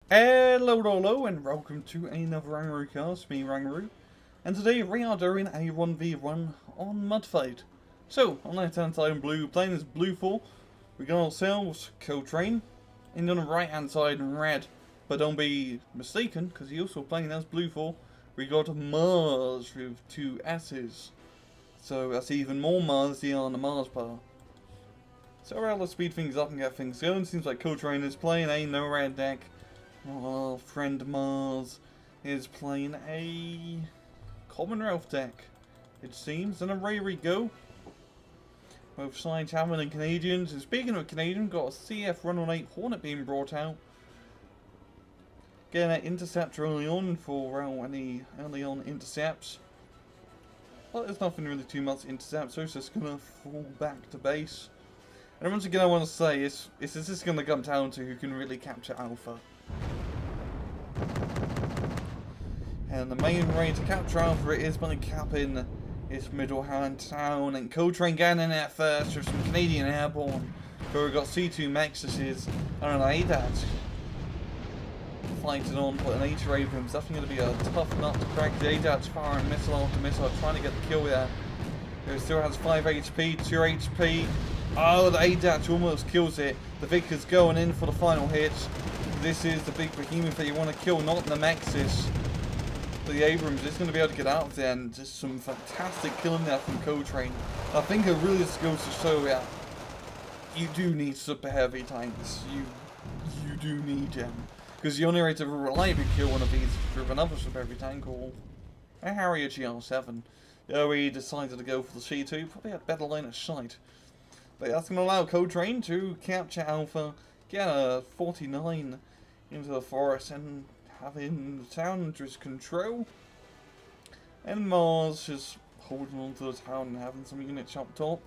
Hello, and welcome to another Rangaroo cast, me Rangaroo. And today we are doing a 1v1 on Mudfight. So, on the left hand side in blue, playing as blue 4, we got ourselves ColeTrain, and on the right hand side in red. But don't be mistaken, because he's also playing as blue 4, we got Mars with 2 S's. So that's even more Marsy on the Mars bar. So let's speed things up and get things going. Seems like ColeTrain is playing a no red deck. Our friend Mars is playing a Commonwealth deck, it seems, and away we go. Both sides having and Canadians. And speaking of Canadian, got a CF run on 8 Hornet being brought out. Getting an intercept early on for any early on intercepts. But there's nothing really too much intercept, so it's just gonna fall back to base. And once again, I want to say, it's just gonna come down to who can really capture Alpha. And the main way to capture Alpha is by capping its middle hand town, and ColeTrain getting in there first with some Canadian airborne. But we've got C2 Maxuses and an ADAT fighting on, but an 8 Abrams. Definitely going to be a tough nut to crack. The ADAT's firing missile after missile, trying to get the kill there. It still has 5 HP, 2 HP. Oh, the ADAT almost kills it. The Vickers going in for the final hit. This is the big behemoth that you want to kill, not the Maxis. The Abrams is going to be able to get out of there, and just some fantastic killing there from ColeTrain. I think it really just goes to show that you do need super heavy tanks. You do need them. Because the only way to reliably kill one of these is with another super heavy tank or a Harrier GR7. Yeah, we decided to go for the C2, probably a better line of sight. But that's going to allow ColeTrain to capture Alpha, get a 49 into the forest, and having the town under his control. And Mars just holding on to the town and having some units up top.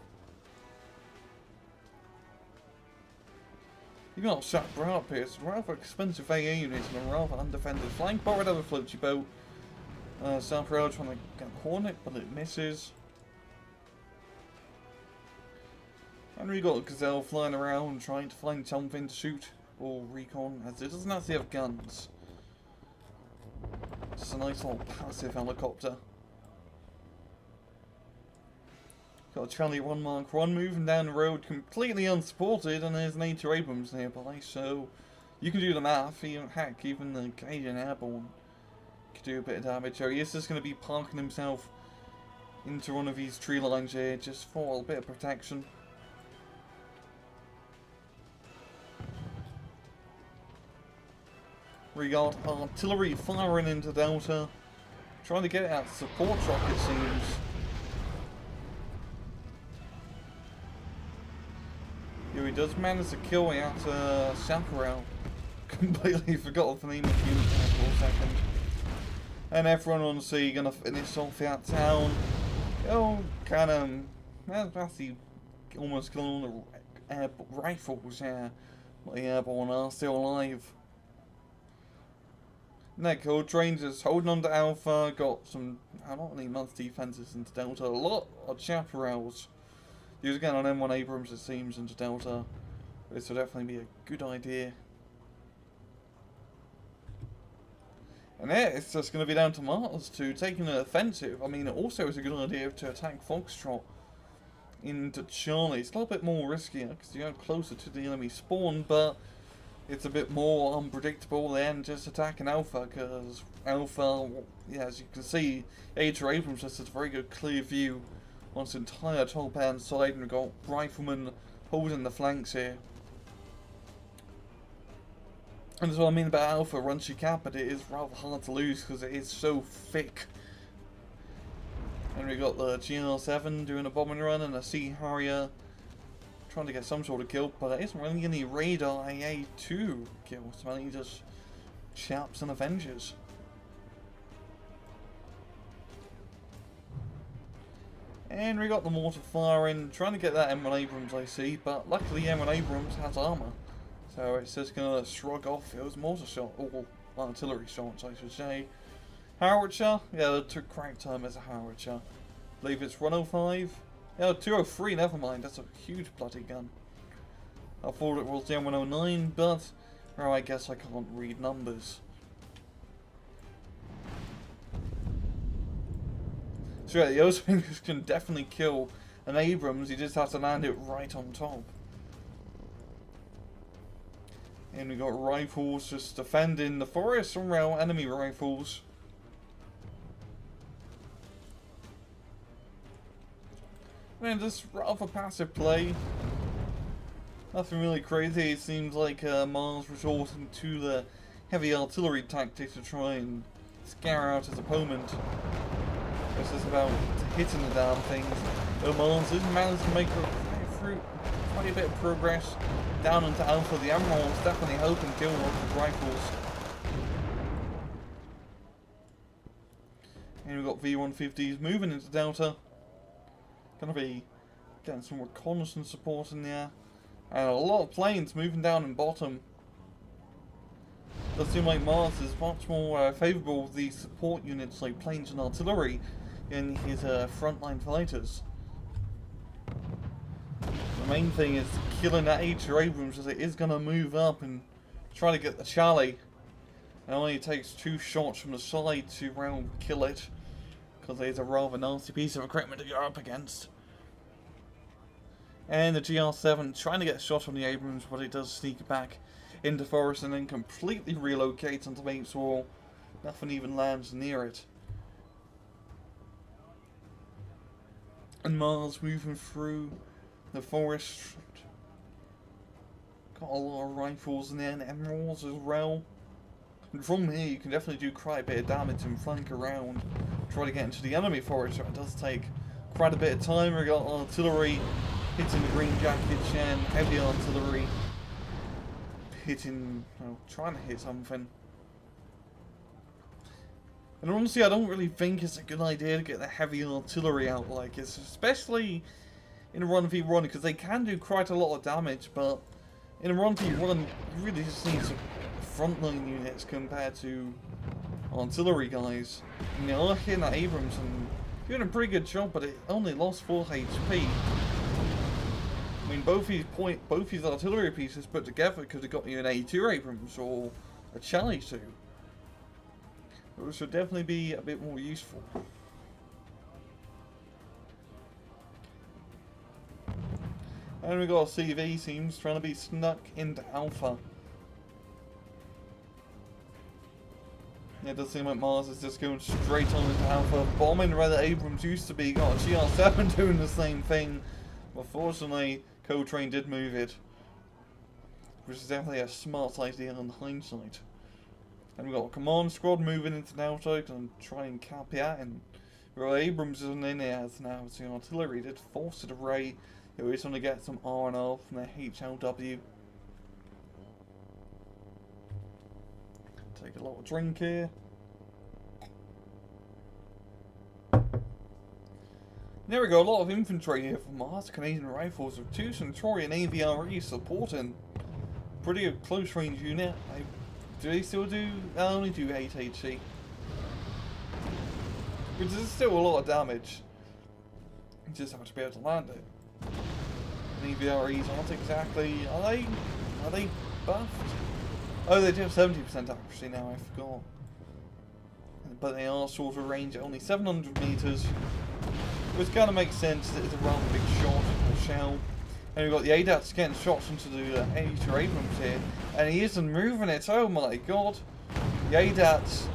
You got Sapper up here, it's rather expensive AA units and a rather undefended flank, but whatever floats your boat. Sapper trying to get Hornet, but it misses. And we got Gazelle flying around trying to find something to shoot or recon, as it doesn't actually have guns. Just a nice little passive helicopter. Got a Charlie 1 Mark 1 moving down the road completely unsupported, and there's an 8 Abrams nearby, so you can do the math. Even the Canadian airborne could do a bit of damage. So he is just going to be parking himself into one of these tree lines here just for a bit of protection. We got artillery firing into Delta, trying to get out support truck, it seems. Yeah, he does manage to kill out Chaparral. Completely forgot the name of the unit for a second. And everyone on sea gonna finish off that town. Oh, kind of. That's the almost killing all the rifles here. But the airborne are still alive. ColeTrain just holding on to Alpha, got some, not really much defenses into Delta, a lot of Chaparrals. Use again on M1 Abrams, it seems, into Delta. This would definitely be a good idea. And yeah, it's just going to be down to Mars to take an offensive. I mean, it also is a good idea to attack Foxtrot into Charlie. It's a little bit more riskier because you're closer to the enemy spawn, but it's a bit more unpredictable than just attacking Alpha, because Alpha, yeah, as you can see, 8 Abrams just has a very good clear view on its entire top hand side, and we've got riflemen holding the flanks here. And that's what I mean about Alpha. Once you cap it, it is rather hard to lose because it is so thick. And we got the GR7 doing a bombing run and a Sea Harrier trying to get some sort of kill, but there isn't really any radar AA2 kills, it's mainly just Chaps and Avengers. And we got the mortar firing, trying to get that M1 Abrams I see, but luckily M1 Abrams has armour, so it's just going to shrug off those mortar shots, or artillery shots I should say. Howitzer, yeah, it took crack time as a Howitzer. I believe it's 105. Yeah, 203, never mind, that's a huge bloody gun. I thought it was the M109, but Or I guess I can't read numbers. So yeah, the Oswingers can definitely kill an Abrams, you just have to land it right on top. And we got rifles just defending the forest from rail enemy rifles. Man, just rather passive play. Nothing really crazy. It seems like Mars resorting to the heavy artillery tactic to try and scare out his opponent. It's just about hitting the damn things. But Mars has managed to make quite a bit of progress down into Alpha. The Admiral's definitely hoping to kill one of the rifles. And we've got V-150s moving into Delta. Gonna be getting some reconnaissance support in there. And a lot of planes moving down in bottom. Does seem like Mars is much more favourable with these support units like planes and artillery in his frontline fighters. The main thing is killing that H.R. Abrams, as it is going to move up and try to get the Charlie. It only takes 2 shots from the side to round kill it, because it's a rather nasty piece of equipment to go up against. And the GR7 trying to get a shot on the Abrams, but it does sneak back into forest and then completely relocates onto make sure nothing even lands near it. And Mars moving through the forest. Got a lot of rifles in there and emeralds as well. And from here you can definitely do quite a bit of damage and flank around. Try to get into the enemy forest, so it does take quite a bit of time. We got artillery hitting the green jackets and heavy artillery hitting, well, trying to hit something. And honestly, I don't really think it's a good idea to get the heavy artillery out like this, especially in a 1v1, because they can do quite a lot of damage, but in a 1v1, you really just need some frontline units compared to artillery guys. And they are hitting at Abrams and doing a pretty good job, but it only lost 4 HP. I mean, both his artillery pieces put together could have got you an A2 Abrams or a Charlie 2. Which would definitely be a bit more useful. And we got a CV seems trying to be snuck into Alpha. Yeah, it does seem like Mars is just going straight on into Alpha, bombing where the Abrams used to be. Got a GR7 doing the same thing. But fortunately, ColeTrain did move it, which is definitely a smart idea in hindsight. And we've got a command squad moving into Delta and try and cap it out. And well, Abrams isn't in there as now. So the artillery did force it array. It was going to get some R&R from their HLW. Take a little drink here. There we go, a lot of infantry here from Mars. Canadian Rifles with 2 Centurion AVREs supporting. Pretty close range unit. Do they still do? They only do 8 HE. Which is still a lot of damage. You just have to be able to land it. And AVREs aren't exactly. Are they buffed? Oh, they do have 70% accuracy now, I forgot. But they are sort of range at only 700 meters. Which kind of makes sense that it's a rather big shot or shell. And we've got the ADATs getting shots into the H.R. Abrams here. And he isn't moving it, oh my god. The ADATs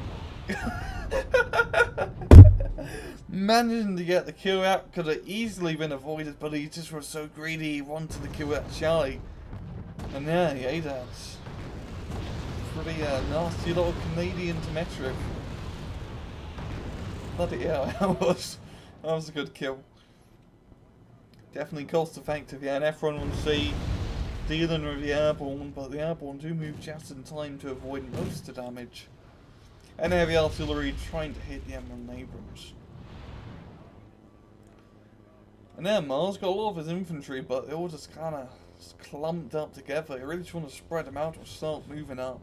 managing to get the kill out could have easily been avoided, but he just was so greedy he wanted to kill that Charlie. And yeah, the ADATs. Pretty nasty little Canadian Temetric. Bloody hell, that was a good kill. Definitely cost effective, yeah, and F1C dealing with the airborne, but the airborne do move just in time to avoid most of the damage. And heavy artillery trying to hit the M1 Abrams. And then Mars got a lot of his infantry, but they all just kind of clumped up together. They really just want to spread them out or start moving up.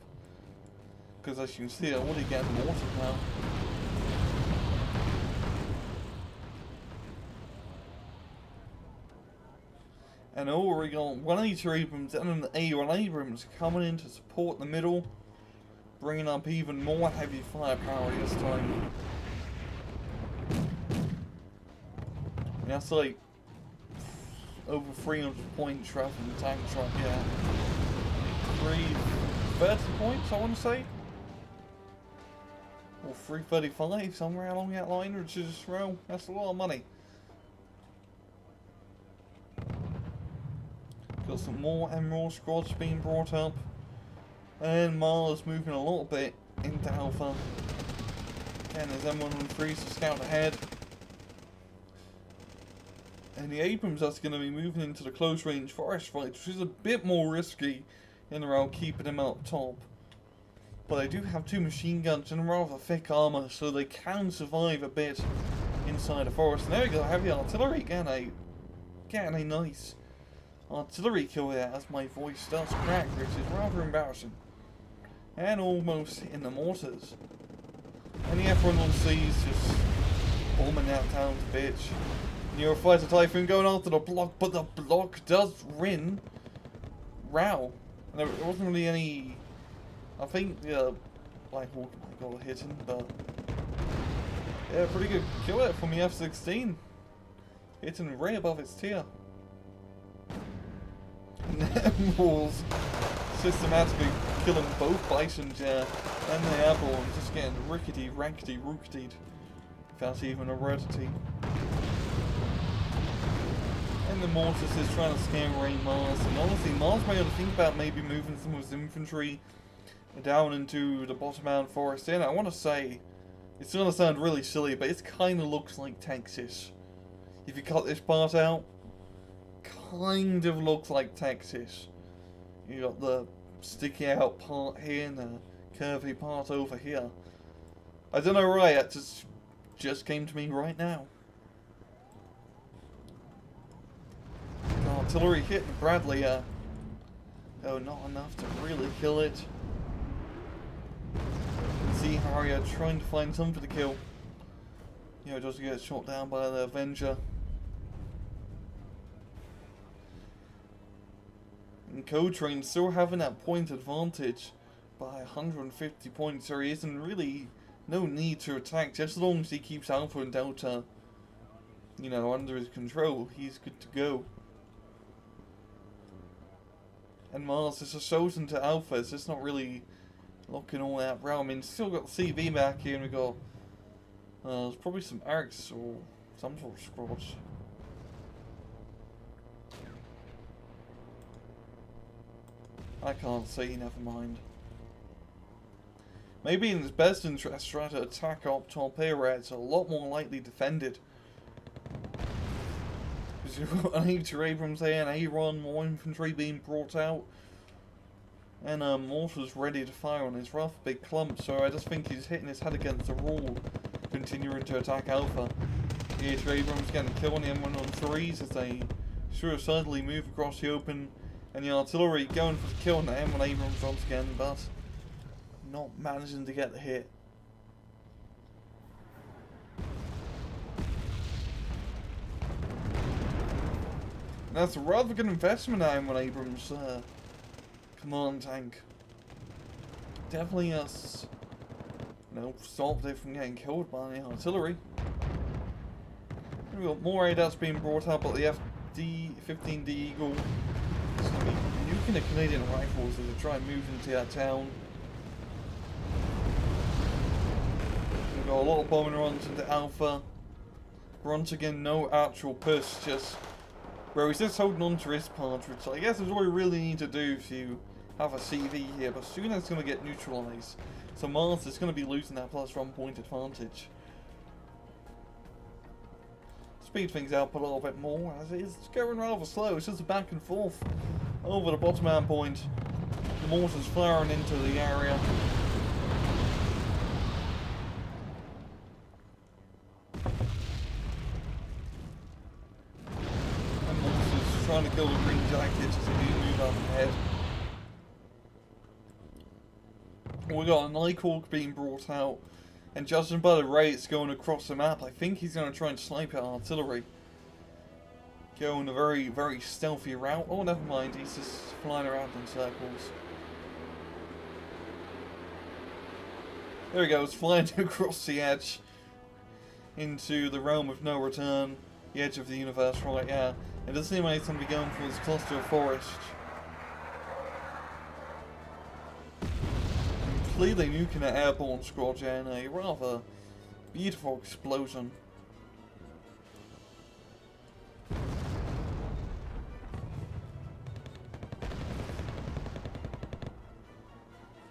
Because as you can see, they're already getting mortared now. And we got 180 Abrams and an A1 Abrams coming in to support the middle, bringing up even more heavy firepower this time. And that's like over 300 points rather than tanks right here. 330 points, I want to say. Or 335, somewhere along that line, which is, well, that's a lot of money. Got some more Emerald squads being brought up. And Mars moving a little bit into Alpha. Again, there's M113 to scout ahead. And the Abrams that's going to be moving into the close range forest fight, which is a bit more risky in around keeping them up top. But they do have 2 machine guns and rather thick armour, so they can survive a bit inside the forest. And there we go, heavy artillery, getting a nice artillery kill here as my voice does crack, which is rather embarrassing. And almost in the mortars. And the F-1C is just bombing that town to bitch. Eurofighter Typhoon going after the block, but the block does win. Wow. There wasn't really any... I think the Black Hawk might got hit him, but... yeah, pretty good kill it from the F-16. Hitting way above its tier. Emeralds systematically killing both Bisons, yeah, and the Airborne, just getting rickety, rankety, rooketied. Without even a rarity. And the Mortis is trying to scare away Mars, and honestly, Mars may have to think about maybe moving some of his infantry down into the bottom mountain forest. And I want to say, it's going to sound really silly, but it kind of looks like Texas. If you cut this part out, kind of looks like Texas. You got the sticky out part here and the curvy part over here. I don't know why, it just came to me right now. Artillery hitting Bradley, oh, not enough to really kill it. See Harrier trying to find something to kill. You know, just get shot down by the Avenger. And ColeTrain still having that point advantage by 150 points, so he isn't really no need to attack. Just as long as he keeps Alpha and Delta, you know, under his control, he's good to go. And Mars is just chosen to Alpha, it's just not really looking all that well. I mean, still got CV back here, and we got there's probably some Arcs or some sort of squads. I can't see, never mind. Maybe in his best interest, try to attack up top here where it's a lot more lightly defended. Because you've got an A2 Abrams there, an A1, more infantry being brought out. And Mortar's ready to fire on his rough big clump, so I just think he's hitting his head against the wall, continuing to attack Alpha. The A2 Abrams getting killed on the M113s as they suicidally move across the open. And the artillery going for the kill on the M1 Abrams once again, but not managing to get the hit. That's a rather good investment at M1 Abrams command tank. Definitely has, you know, stopped it from getting killed by the artillery. We've got more ADATs being brought up, but the FD-15D Eagle is going to be nuking the Canadian rifles as they try and move into that town. We've got a lot of bombing runs into Alpha. Once again, no actual push, just where he's just holding on to his part, which I guess is what we really need to do if you have a CV here, but soon it's going to get neutralized. So Mars is going to be losing that +1 point advantage. Speed things up a little bit more, as it is going rather slow. It's just a back and forth over the bottom end point. The mortar's firing into the area. And mortar's trying to kill the green jackets as they do move up ahead. We got a Nighthawk being brought out. And judging by the rates going across the map, I think he's going to try and snipe at artillery. going a very, very stealthy route. Oh, never mind, he's just flying around in circles. There he goes, flying across the edge into the realm of no return. The edge of the universe, right, yeah. It doesn't seem like he's going to be going for this cluster of forest. Completely nuking an airborne squad, yeah, in a rather beautiful explosion.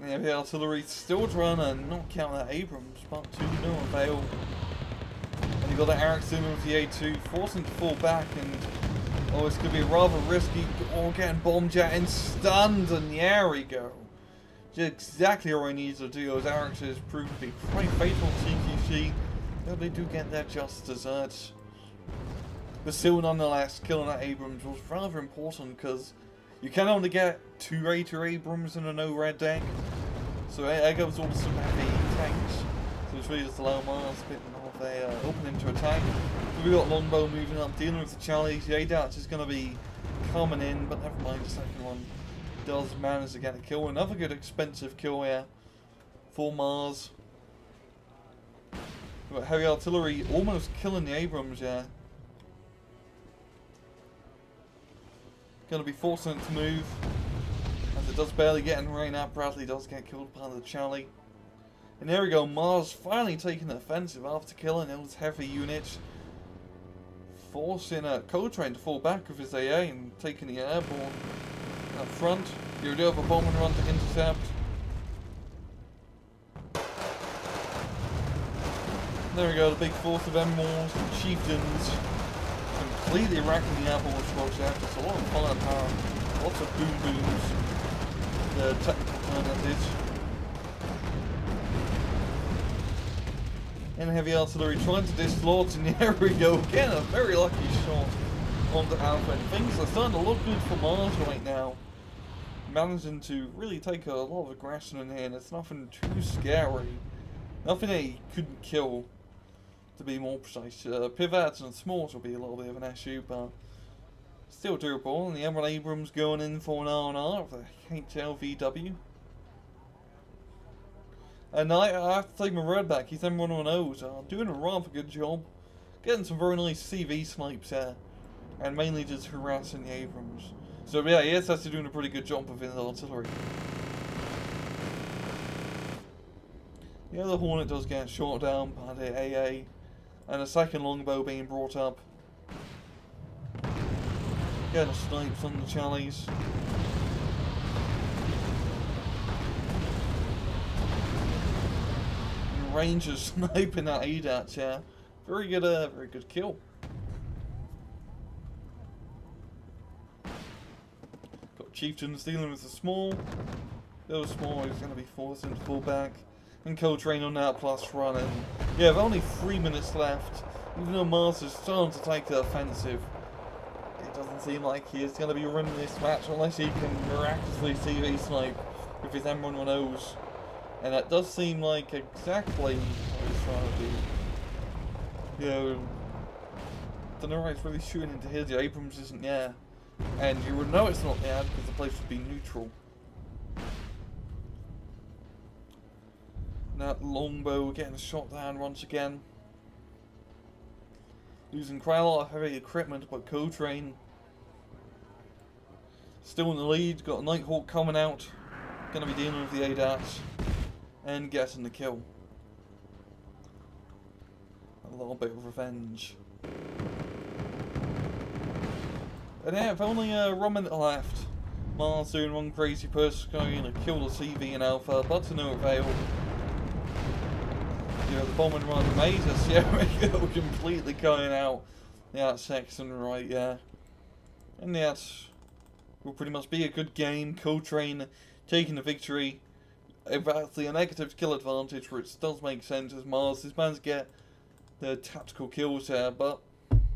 Yeah, the artillery still trying to knock out that Abrams, but to no avail. And you got that Ericsson with the A2, forcing to fall back, and oh, it's going to be rather risky. Oh, getting bombed yet and stunned, and there we go. Just exactly what I need to do. Those Ericsson has proved to be quite fatal to CQC, but they do get their just desserts. But still, nonetheless, killing that Abrams was rather important because you can only get 2 Raider Abrams in a no-red deck. So there goes all some heavy tanks. So it's really just allow Mars a bit of a opening to attack. So we got Longbow moving up, dealing with the Charlies. The ADATS is going to be coming in, but never mind, the second one does manage to get a kill. Another good expensive kill here for Mars. But heavy artillery almost killing the Abrams, yeah. Going to be forcing it to move, as it does barely get in range out. Bradley does get killed by the Charlie. And there we go, Mars finally taking the offensive after killing those heavy units. Forcing ColeTrain to fall back with his AA and taking the airborne up front. You do have a bomb and run to intercept. There we go, the big force of Emeralds and Chieftains. Completely racking the airborne squads out. Just a lot of firepower, lots of boom booms. The technical term that is. And heavy artillery trying to dislodge, and there we go again, a very lucky shot onto Alpha. And things are starting to look good for Mars right now. Managing to really take a lot of aggression in here, and it's nothing too scary. Nothing that he couldn't kill, to be more precise. Pivots and smalls will be a little bit of an issue, but still doable. And the Emerald Abrams going in for an R&R of the HLVW. And I have to take my word back, he's M110s, doing a rather good job. Getting some very nice CV snipes there. And mainly just harassing the Abrams. So yeah, he is actually doing a pretty good job with his artillery. The other Hornet does get shot down by the AA. And a second longbow being brought up. Getting a snipes on the Charlies. Ranger sniping that ADAT, yeah. Very good kill. Got Chieftains dealing with the small. Those small is going to be forced into full back. And ColeTrain on that plus running. Yeah, with only 3 minutes left. Even though Mars is starting to take the offensive, it doesn't seem like he is going to be running this match unless he can miraculously CV snipe with his M110s. And that does seem like exactly what he's trying to do. You know, don't know why he's really shooting into his. The Abrams isn't there. And you would know it's not there because the place would be neutral. That longbow getting shot down once again. Losing quite a lot of heavy equipment, but ColeTrain still in the lead. Got a Nighthawk coming out. Gonna be dealing with the ADATs. And getting the kill. A little bit of revenge. And yeah, with only 1 minute left, Mars doing one crazy person going to kill the CV in Alpha, but to no avail. You know, the bomb and run made us, yeah, we go completely going out. Yeah, that's excellent, right, yeah. And that will pretty much be a good game. ColeTrain taking the victory. Actually a negative skill advantage, which does make sense as Mars is managed to get the tactical kills there, but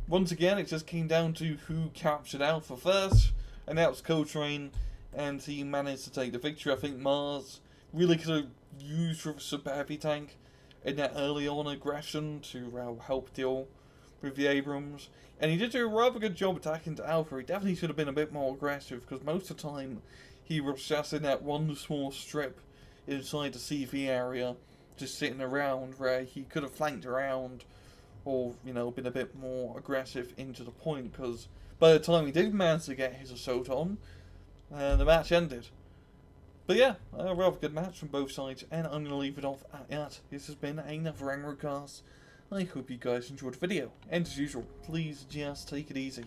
once again it just came down to who captured Alpha first, and that was ColeTrain, and he managed to take the victory. I think Mars really could have used with a super heavy tank in that early on aggression to help deal with the Abrams. And he did do a rather good job attacking to Alpha. He definitely should have been a bit more aggressive, because most of the time he was just in that one small strip inside the CV area, just sitting around, where he could have flanked around or, you know, been a bit more aggressive into the point, because by the time he did manage to get his assault on, the match ended. But yeah, a rather good match from both sides, and I'm going to leave it off at that. This has been another Angry Cast. I hope you guys enjoyed the video, and as usual, please just take it easy.